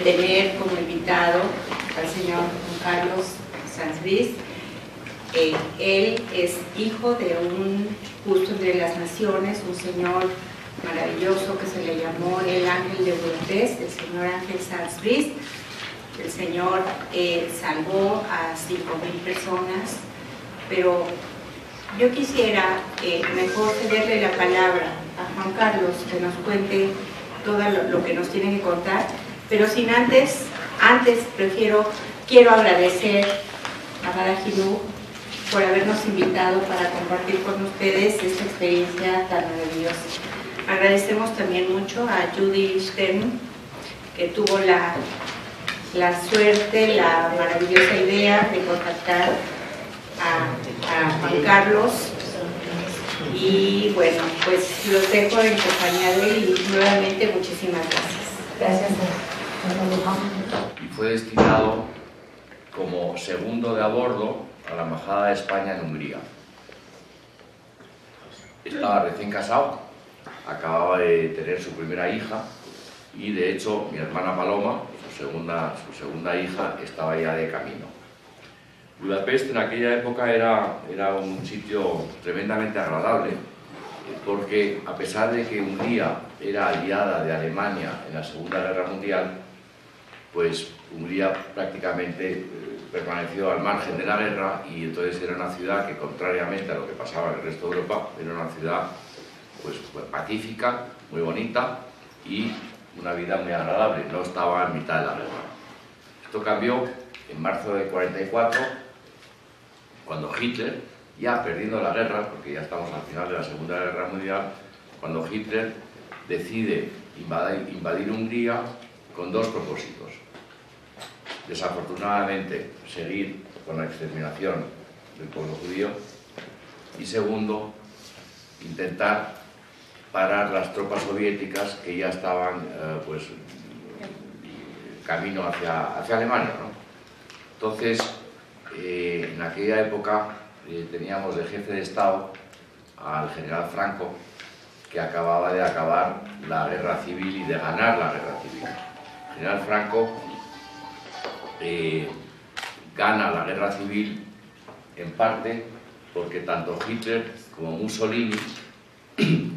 tener como invitado al señor Juan Carlos Sanz Briz. Él es hijo de un justo entre las naciones, un señor maravilloso que se le llamó el Ángel de Budapest, el señor Ángel Sanz Briz. El señor salvó a 5.000 personas, pero yo quisiera mejor cederle la palabra a Juan Carlos, que nos cuente todo lo que nos tiene que contar, pero sin antes quiero agradecer a Badajoz por habernos invitado para compartir con ustedes esta experiencia tan maravillosa. Agradecemos también mucho a Judy Stern, que tuvo la suerte, la maravillosa idea de contactar a Juan Carlos. Y bueno, pues los dejo en compañía de él y nuevamente muchísimas gracias. Gracias. Y fue destinado como segundo de a bordo a la Embajada de España en Hungría. Estaba recién casado, acababa de tener su primera hija y de hecho mi hermana Paloma, su segunda hija, estaba ya de camino. Budapest en aquella época era un sitio tremendamente agradable porque a pesar de que Hungría era aliada de Alemania en la Segunda Guerra Mundial, pues Hungría prácticamente permaneció al margen de la guerra y entonces era una ciudad que, contrariamente a lo que pasaba en el resto de Europa, era una ciudad pues pacífica, muy bonita y una vida muy agradable, no estaba en mitad de la guerra. Esto cambió en marzo de 1944, cuando Hitler, ya perdiendo la guerra, porque ya estamos al final de la Segunda Guerra Mundial, cuando Hitler decide invadir Hungría con dos propósitos. Desafortunadamente, seguir con la exterminación del pueblo judío y segundo, intentar parar las tropas soviéticas que ya estaban camino hacia Alemania, ¿no? Entonces, en aquella época teníamos de jefe de Estado al general Franco, que acababa de acabar la guerra civil y de ganar la guerra civil. El general Franco gana la guerra civil en parte porque tanto Hitler como Mussolini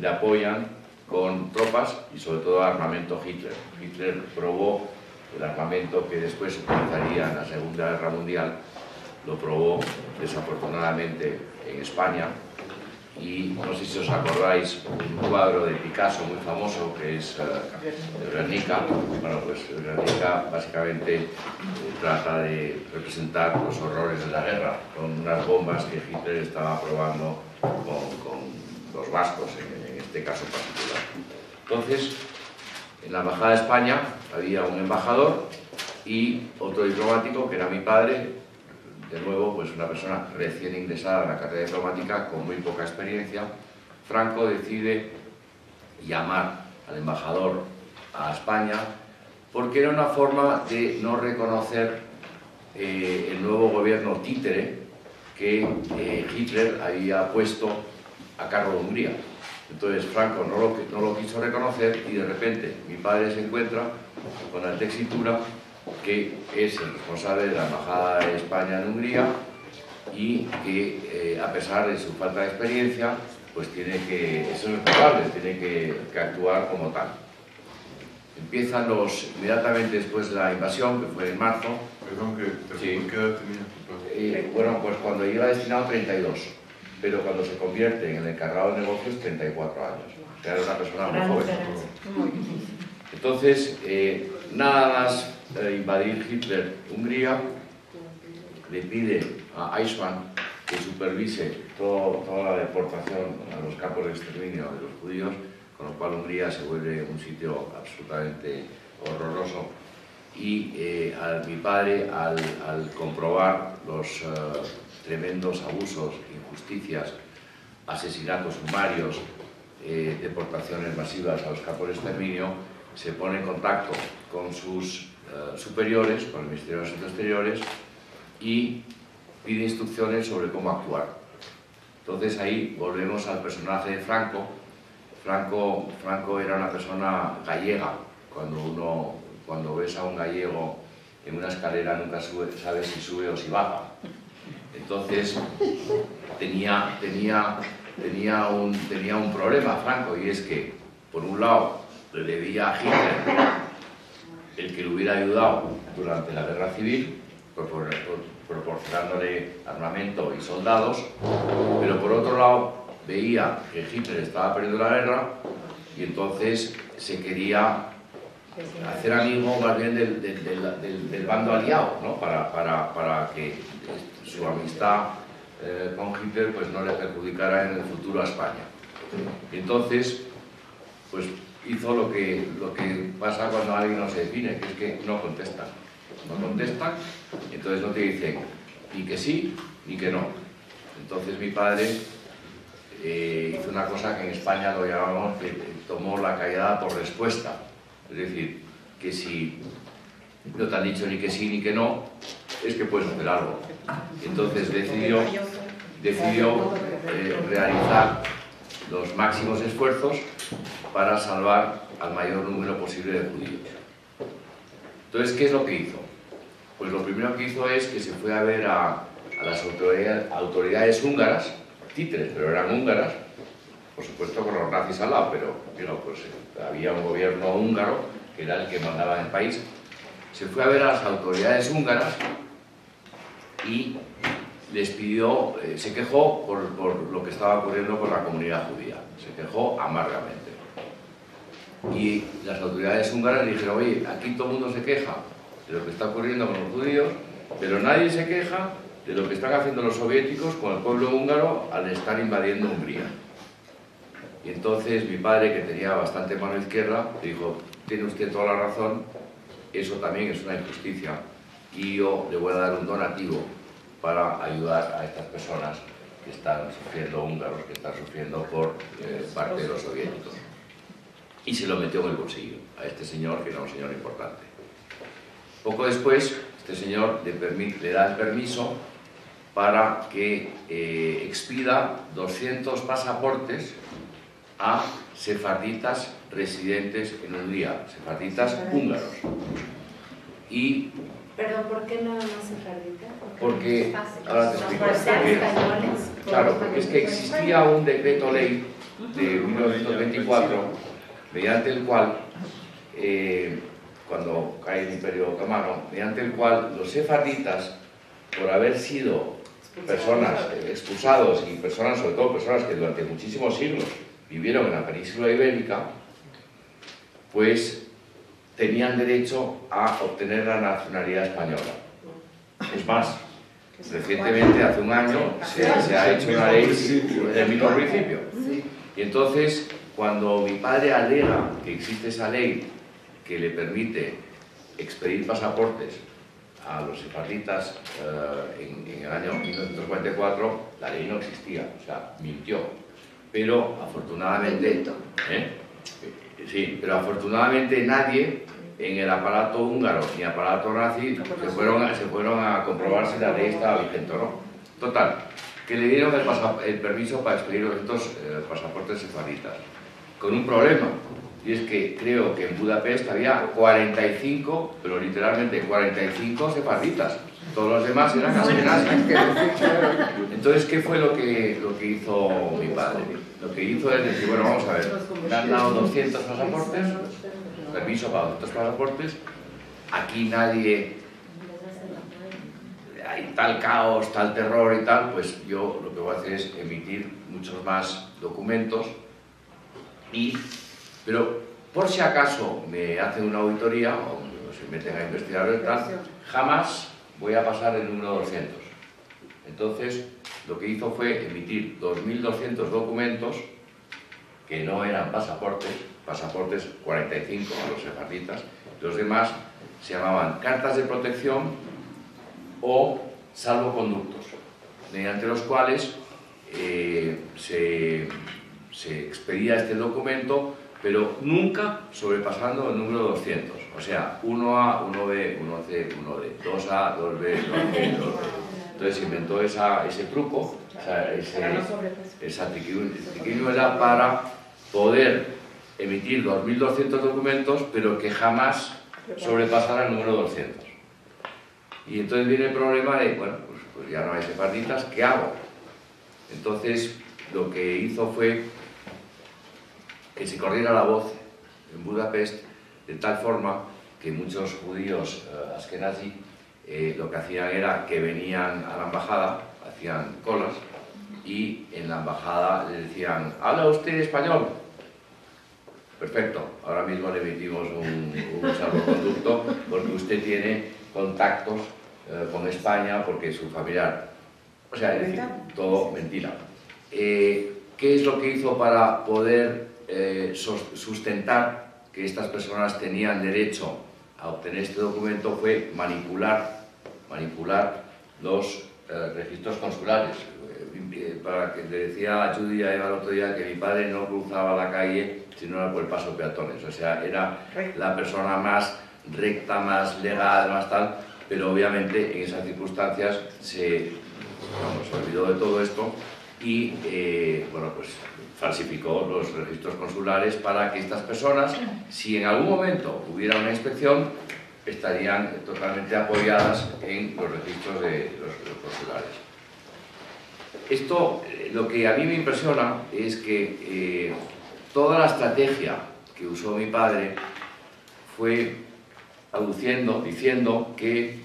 le apoyan con tropas y sobre todo armamento Hitler. Hitler probó el armamento que después se utilizaría en la Segunda Guerra Mundial, lo probó desafortunadamente en España y no sé si os acordáis un cuadro de Picasso muy famoso que es Guernica. Bueno, pues Guernica básicamente trata de representar los horrores de la guerra con unas bombas que Hitler estaba probando con los vascos en este caso particular. Entonces, en la Embajada de España había un embajador y otro diplomático que era mi padre, de nuevo pues una persona recién ingresada en la carrera diplomática con muy poca experiencia. Franco decide llamar al embajador a España porque era una forma de no reconocer el nuevo gobierno títere que Hitler había puesto a cargo de Hungría. Entonces Franco no lo quiso reconocer y de repente mi padre se encuentra con la tesitura que es el responsable de la Embajada de España en Hungría y que a pesar de su falta de experiencia pues tiene que actuar como tal. Empiezan inmediatamente después de la invasión, que fue en marzo. Perdón, Sí. ¿qué edad tenía tu padre? Bueno, pues cuando llega destinado 32, pero cuando se convierte en el encargado de negocios 34 años. O sea, era una persona muy joven. Entonces, nada más invadir Hitler Hungría, le pide a Eichmann que supervise toda la deportación a los campos de exterminio de los judíos, con lo cual Hungría se vuelve un sitio absolutamente horroroso. Y mi padre, al comprobar los tremendos abusos, injusticias, asesinatos sumarios, deportaciones masivas a los campos de exterminio, se pone en contacto con sus superiores, con el Ministerio de Asuntos Exteriores, y pide instrucciones sobre cómo actuar. Entonces ahí volvemos al personaje de Franco. Franco era una persona gallega. Cuando uno cuando ves a un gallego en una escalera nunca sabes si sube o si baja. Entonces tenía un problema Franco, y es que, por un lado, le debía a Hitler el que le hubiera ayudado durante la guerra civil, proporcionándole armamento y soldados, pero por otro lado veía que Hitler estaba perdiendo la guerra y entonces se quería hacer amigo más bien del bando aliado, ¿no? para que su amistad con Hitler pues no le perjudicara en el futuro a España. Entonces, pues hizo lo que pasa cuando alguien no se define, que es que no contestan. No contestan, entonces no te dicen ni que sí ni que no. Entonces mi padre hizo una cosa que en España lo llamamos que tomó la callada por respuesta. Es decir, que si no te han dicho ni que sí ni que no, es que puedes hacer algo. Entonces decidió realizar los máximos esfuerzos para salvar al mayor número posible de judíos. Entonces, ¿qué es lo que hizo? Pues lo primero que hizo es que se fue a ver a las autoridades húngaras, títeres, pero eran húngaras, por supuesto con los nazis al lado, pero digo, pues había un gobierno húngaro que era el que mandaba en el país. Se fue a ver a las autoridades húngaras y les pidió, se quejó por lo que estaba ocurriendo con la comunidad judía, se quejó amargamente. Y las autoridades húngaras le dijeron, oye, aquí todo el mundo se queja de lo que está ocurriendo con los judíos, pero nadie se queja de lo que están haciendo los soviéticos con el pueblo húngaro al estar invadiendo Hungría. Y entonces mi padre, que tenía bastante mano izquierda, dijo, tiene usted toda la razón, eso también es una injusticia y yo le voy a dar un donativo para ayudar a estas personas que están sufriendo, húngaros, que están sufriendo por parte de los soviéticos. Y se lo metió en el bolsillo a este señor, que era un señor importante. Poco después, este señor le da el permiso para que expida 200 pasaportes a sefarditas residentes en Hungría, sefarditas húngaros. Y Perdón, ¿por qué no sefarditas? Porque, ahora te explico, claro, porque es que existía un decreto ley de 1924 mediante el cual, cuando cae el Imperio Otomano, mediante el cual los sefarditas, por haber sido personas expulsados y personas, sobre todo personas que durante muchísimos siglos vivieron en la península ibérica, pues tenían derecho a obtener la nacionalidad española. Es más, recientemente, hace un año, se ha hecho una ley del mismo principio. Y entonces, cuando mi padre alega que existe esa ley que le permite expedir pasaportes a los sefarditas en el año 1944, la ley no existía, o sea, mintió. Pero afortunadamente, sí, pero afortunadamente nadie en el aparato húngaro ni aparato nazi se fueron a comprobar si la ley estaba vigente o no. Total, que le dieron el permiso para expedir estos pasaportes sefarditas, con un problema, y es que creo que en Budapest había 45, pero literalmente 45 sefarditas. Todos los demás eran askenazis. Entonces, ¿qué fue lo que hizo mi padre? Lo que hizo es decir, bueno, vamos a ver, me han dado 200 pasaportes, permiso para 200 pasaportes, aquí nadie, hay tal caos, tal terror y tal, pues yo lo que voy a hacer es emitir muchos más documentos, pero por si acaso me hacen una auditoría o se meten a investigar y tal, jamás voy a pasar el número 200. Entonces, lo que hizo fue emitir 2.200 documentos que no eran pasaportes 45 a los sefarditas, los demás se llamaban cartas de protección o salvoconductos, mediante los cuales se expedía este documento, pero nunca sobrepasando el número 200, o sea, 1A, 1B, 1C, 1D, 2A, 2B, 2C, 2D. Entonces se inventó ese truco, esa triquiñuela para poder emitir 2.200 documentos, pero que jamás sobrepasara el número 200. Y entonces viene el problema de, bueno, pues ya no hay sefarditas, ¿qué hago? Entonces lo que hizo fue que se corriera la voz en Budapest de tal forma que muchos judíos askenazí lo que hacían era que venían a la embajada, hacían colas, y en la embajada le decían, ¿habla usted español? Perfecto, ahora mismo le emitimos un salvoconducto porque usted tiene contactos con España, porque es su familiar. O sea, es decir, todo mentira. ¿Qué es lo que hizo para poder sustentar que estas personas tenían derecho a obtener este documento? Fue manipular los registros consulares. Para que le decía a Judy y a Eva el otro día que mi padre no cruzaba la calle si no era por el paso de peatones. O sea, era la persona más recta, más legal, más tal, pero obviamente en esas circunstancias se olvidó de todo esto y bueno, pues falsificó los registros consulares para que estas personas, si en algún momento hubiera una inspección, estarían totalmente apoyadas en los registros de los consulares. Esto, lo que a mí me impresiona es que toda la estrategia que usó mi padre fue diciendo que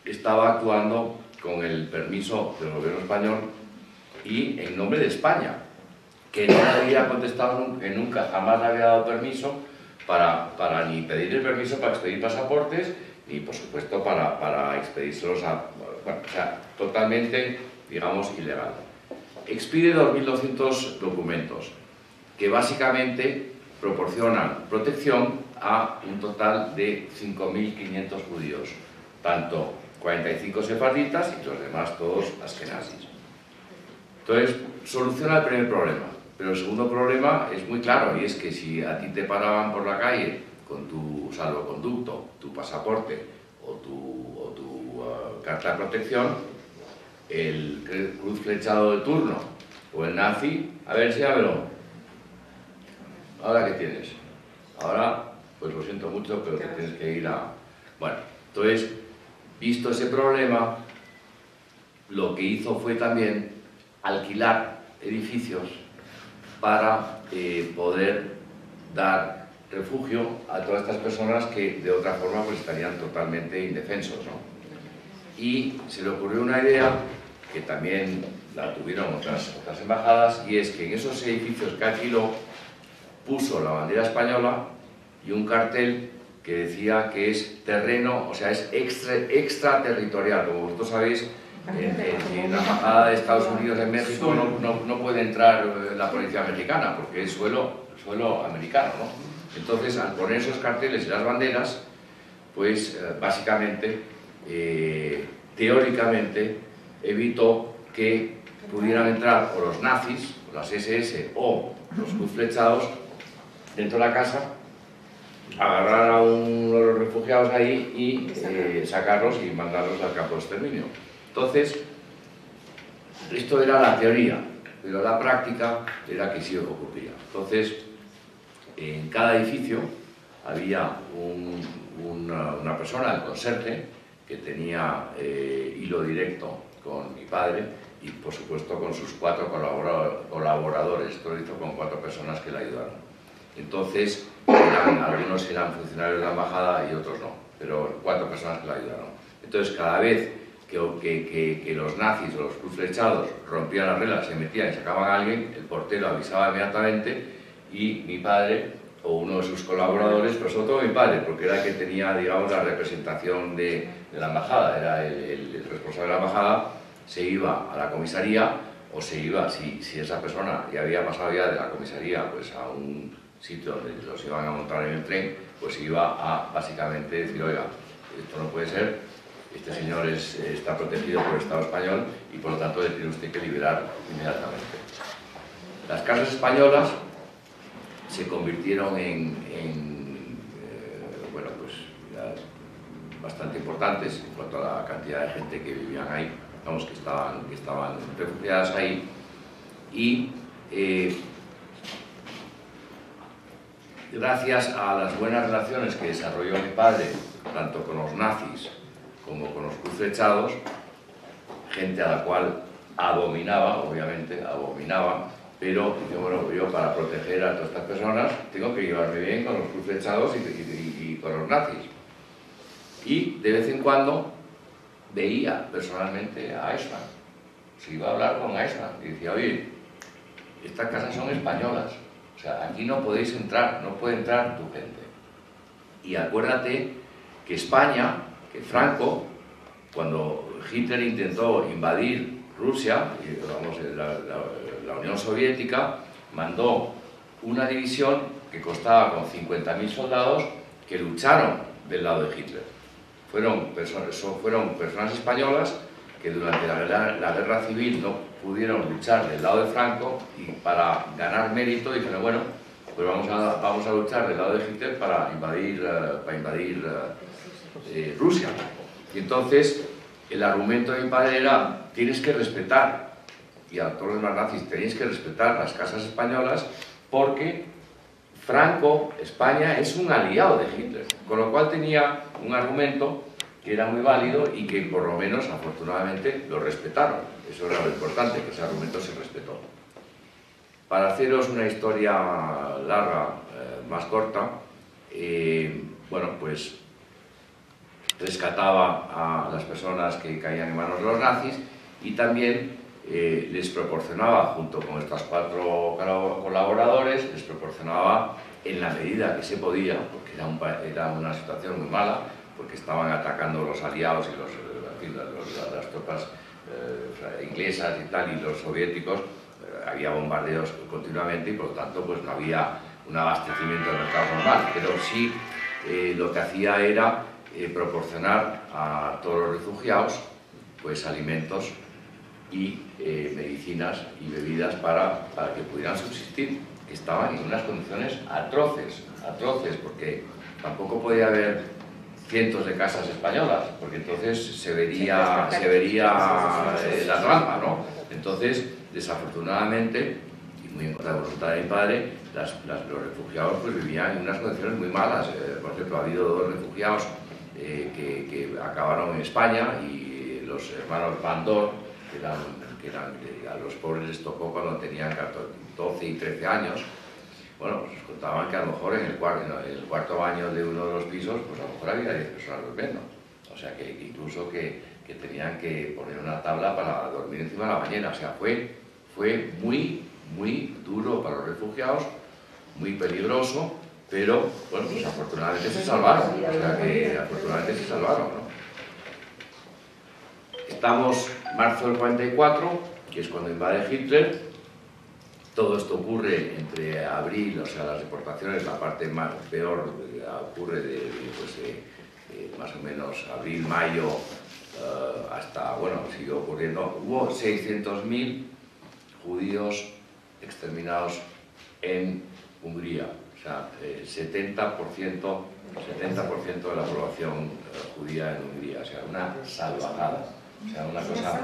estaba actuando con el permiso del gobierno español y en nombre de España, que no había contestado, que nunca jamás le había dado permiso para ni pedir el permiso para expedir pasaportes, ni por supuesto para expedírselos a... Bueno, o sea, totalmente, digamos, ilegal. Expide 2.200 documentos que básicamente proporcionan protección a un total de 5.500 judíos, tanto 45 sefarditas y los demás todos askenazis. Entonces, soluciona el primer problema, pero el segundo problema es muy claro, y es que si a ti te paraban por la calle con tu salvoconducto, tu pasaporte o tu carta de protección, el cruz flechado de turno o el nazi, a ver, enséñamelo. ¿Ahora qué tienes? Ahora, pues lo siento mucho, pero te tienes que ir a... Bueno, entonces, visto ese problema, lo que hizo fue también alquilar edificios para poder dar refugio a todas estas personas que de otra forma pues estarían totalmente indefensos, ¿no? Y se le ocurrió una idea que también la tuvieron otras embajadas, y es que en esos edificios que alquiló puso la bandera española y un cartel que decía que es terreno, o sea, es extraterritorial. Como vosotros sabéis, en la embajada de Estados Unidos en México no puede entrar la policía mexicana porque es suelo americano, ¿no? Entonces, al poner esos carteles y las banderas, pues básicamente, teóricamente, evitó que pudieran entrar o los nazis, o las SS o los cruz flechados dentro de la casa, agarrar a uno de los refugiados ahí y sacarlos y mandarlos al campo de exterminio. Entonces, esto era la teoría, pero la práctica era que sí ocurría. Entonces, en cada edificio había una persona, el conserje, que tenía hilo directo con mi padre y, por supuesto, con sus 4 colaboradores. Esto lo hizo con 4 personas que le ayudaron. Entonces, algunos eran funcionarios de la embajada y otros no, pero 4 personas que le ayudaron. Entonces, cada vez que los nazis o los cruz flechados rompían las reglas, se metían y sacaban a alguien, el portero avisaba inmediatamente y mi padre o uno de sus colaboradores, pero sobre todo mi padre, porque era el que tenía, digamos, la representación de la embajada, era el responsable de la embajada, se iba a la comisaría o se iba, si esa persona ya había pasado ya de la comisaría pues a un sitio donde los iban a montar en el tren, pues iba a básicamente decir, oiga, esto no puede ser, este señor está protegido por el Estado español y por lo tanto le tiene usted que liberar inmediatamente. Las casas españolas se convirtieron bueno, pues ya bastante importantes en cuanto a la cantidad de gente que vivían ahí, vamos, que estaban refugiadas ahí, y gracias a las buenas relaciones que desarrolló mi padre, tanto con los nazis como con los cruzflechados, gente a la cual abominaba, obviamente, abominaba, pero bueno, yo para proteger a todas estas personas tengo que llevarme bien con los cruzflechados y con los nazis. Y de vez en cuando veía personalmente a Eichmann. Se iba a hablar con Eichmann y decía, oye, estas casas son españolas, o sea, aquí no podéis entrar, no puede entrar tu gente. Y acuérdate que España, que Franco, cuando Hitler intentó invadir Rusia, vamos, la Unión Soviética, mandó una división que costaba con 50.000 soldados que lucharon del lado de Hitler. Fueron personas españolas que durante la guerra civil no pudieron luchar del lado de Franco y para ganar mérito dijeron, bueno, pues vamos a luchar del lado de Hitler para invadir Rusia. Y entonces el argumento de mi padre era, tienes que respetar, y a todos los demás nazis, tenéis que respetar las casas españolas porque Franco, España, es un aliado de Hitler, con lo cual tenía un argumento que era muy válido y que por lo menos, afortunadamente, lo respetaron. Eso era lo importante, que ese argumento se respetó. Para haceros una historia larga, más corta, bueno, pues rescataba a las personas que caían en manos de los nazis y también les proporcionaba, junto con estos 4 colaboradores, les proporcionaba en la medida que se podía, porque era una situación muy mala, porque estaban atacando los aliados y las tropas inglesas y tal, y los soviéticos, había bombardeos continuamente y por lo tanto pues no había un abastecimiento del mercado normal, pero sí lo que hacía era proporcionar a todos los refugiados pues alimentos y medicinas y bebidas para que pudieran subsistir, que estaban en unas condiciones atroces, porque tampoco podía haber cientos de casas españolas, porque entonces se vería la trampa, ¿no? Entonces, desafortunadamente, y muy en contra de la voluntad de mi padre, los refugiados pues vivían en unas condiciones muy malas. Por ejemplo, ha habido 2 refugiados que acabaron en España y los hermanos Bandor, que a los pobres les tocó cuando tenían 12 y 13 años. Bueno, pues contaban que a lo mejor en el cuarto baño de uno de los pisos, pues a lo mejor había 10 personas durmiendo. O sea, que incluso que tenían que poner una tabla para dormir encima de la bañera. O sea, fue muy, muy duro para los refugiados, muy peligroso, pero, bueno, pues afortunadamente se salvaron. O sea, que afortunadamente se salvaron, ¿no? Estamos en marzo del 44, que es cuando invade Hitler. Todo esto ocurre entre abril, o sea, las deportaciones, la parte peor ocurre de más o menos abril, mayo, hasta, bueno, siguió ocurriendo. Hubo 600.000 judíos exterminados en Hungría, o sea, 70% de la población judía en Hungría, o sea, una salvajada, o sea, una cosa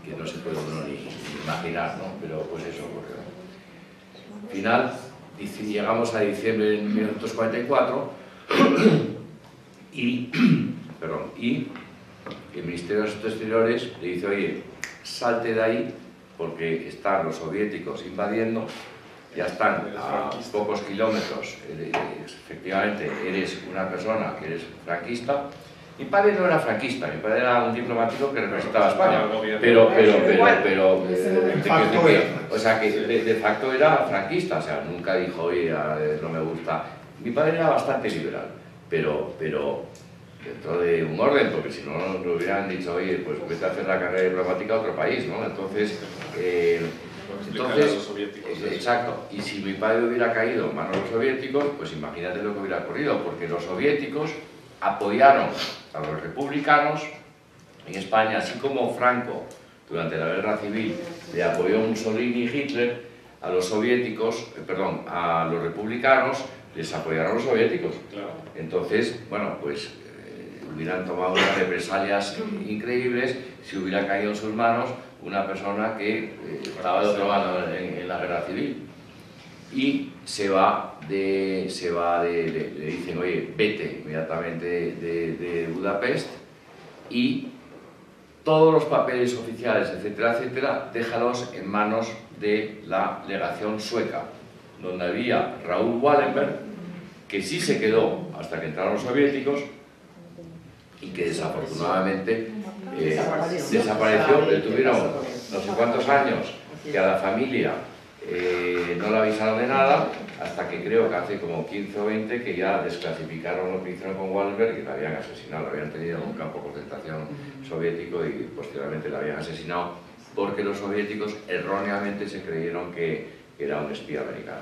que no se puede uno ni imaginar, ¿no? Pero pues eso ocurrió. Al final, llegamos a diciembre de 1944 y el Ministerio de Asuntos Exteriores le dice, oye, salte de ahí porque están los soviéticos invadiendo, ya están a pocos kilómetros, efectivamente eres una persona que eres franquista. Mi padre no era franquista, mi padre era un diplomático que representaba a España, pero o sea que de facto era franquista, o sea, nunca dijo, oye, no me gusta. Mi padre era bastante liberal, pero dentro de un orden, porque si no nos hubieran dicho, oye, pues vete a hacer la carrera diplomática a otro país, ¿no? Entonces, exacto, y si mi padre hubiera caído en manos de los soviéticos, pues imagínate lo que hubiera ocurrido, porque los soviéticos apoyaron a los republicanos en España, así como Franco durante la guerra civil le apoyó Mussolini y Hitler, a los soviéticos, a los republicanos les apoyaron los soviéticos. Entonces, bueno, pues hubieran tomado unas represalias increíbles si hubiera caído en sus manos una persona que estaba de otro lado en la guerra civil. y le dicen, oye, vete inmediatamente de Budapest y todos los papeles oficiales, etcétera, etcétera, déjalos en manos de la legación sueca, donde había Raúl Wallenberg, que sí se quedó hasta que entraron los soviéticos y que desafortunadamente desapareció. Le tuvieron no sé cuántos años que a la familia no la avisaron de nada, hasta que creo que hace como 15 o 20 que ya desclasificaron lo que hicieron con Wallenberg y la habían asesinado, la habían tenido en un campo de concentración soviético y posteriormente la habían asesinado porque los soviéticos erróneamente se creyeron que era un espía americano.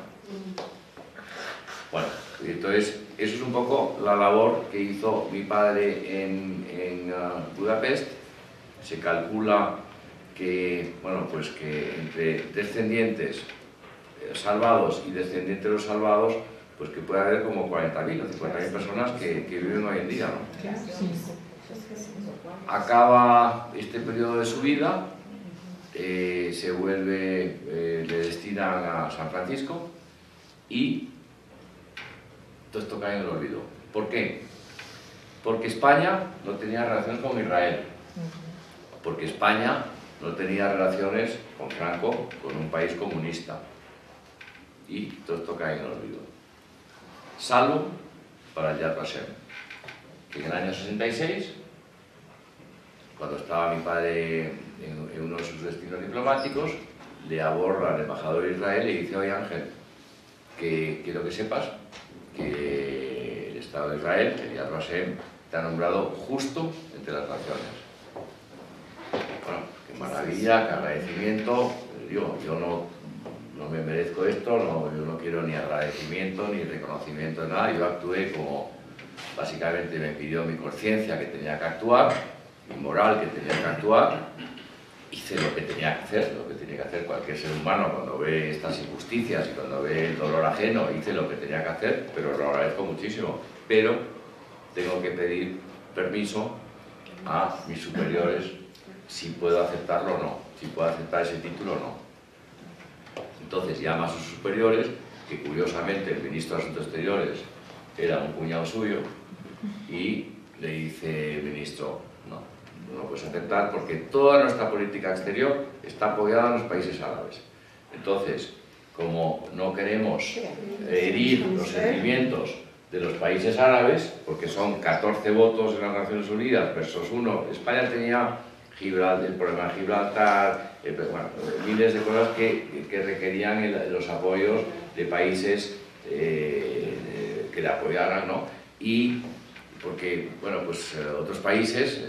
Bueno, entonces eso es un poco la labor que hizo mi padre en Budapest. Se calcula que, bueno, pues que entre descendientes salvados y descendientes de los salvados, pues que puede haber como 40.000 o 50.000 personas que viven hoy en día, ¿no? Acaba este periodo de su vida, se vuelve, le destinan a San Francisco y todo esto cae en el olvido. ¿Por qué? Porque España no tenía relaciones con Israel, porque España no tenía relaciones con Franco, con un país comunista, y todo esto cae en el olvido. Salvo para el Yad Vashem, que en el año 66, cuando estaba mi padre en uno de sus destinos diplomáticos, le aborda al embajador de Israel y dice: oye Ángel, que quiero que sepas que el Estado de Israel, el Yad Vashem, te ha nombrado justo entre las naciones. Bueno, qué maravilla, qué agradecimiento. Yo no me merezco esto, yo no quiero ni agradecimiento ni reconocimiento de nada. Yo actué como básicamente me pidió mi conciencia que tenía que actuar, mi moral que tenía que actuar. Hice lo que tenía que hacer, lo que tiene que hacer cualquier ser humano cuando ve estas injusticias y cuando ve el dolor ajeno. Hice lo que tenía que hacer, pero lo agradezco muchísimo. Pero tengo que pedir permiso a mis superiores si puedo aceptarlo o no, si puedo aceptar ese título o no. Entonces llama a sus superiores, que curiosamente el ministro de Asuntos Exteriores era un cuñado suyo, y le dice: ministro, no lo puedes aceptar porque toda nuestra política exterior está apoyada en los países árabes. Entonces, como no queremos herir los sentimientos de los países árabes, porque son 14 votos en las Naciones Unidas versus 1, España tenía el problema de Gibraltar, bueno, miles de cosas que requerían los apoyos de países que le apoyaran, ¿no? Y porque, bueno, pues otros países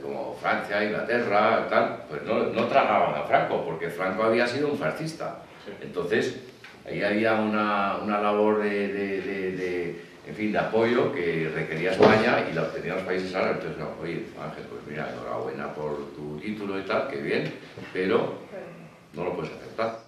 como Francia, Inglaterra, tal, pues no tragaban a Franco, porque Franco había sido un fascista. Entonces, ahí había una labor en fin, de apoyo que requería España y la obtenían los países árabes. Entonces, no, oye, Ángel, pues mira, enhorabuena por tu título y tal, qué bien, pero no lo puedes aceptar.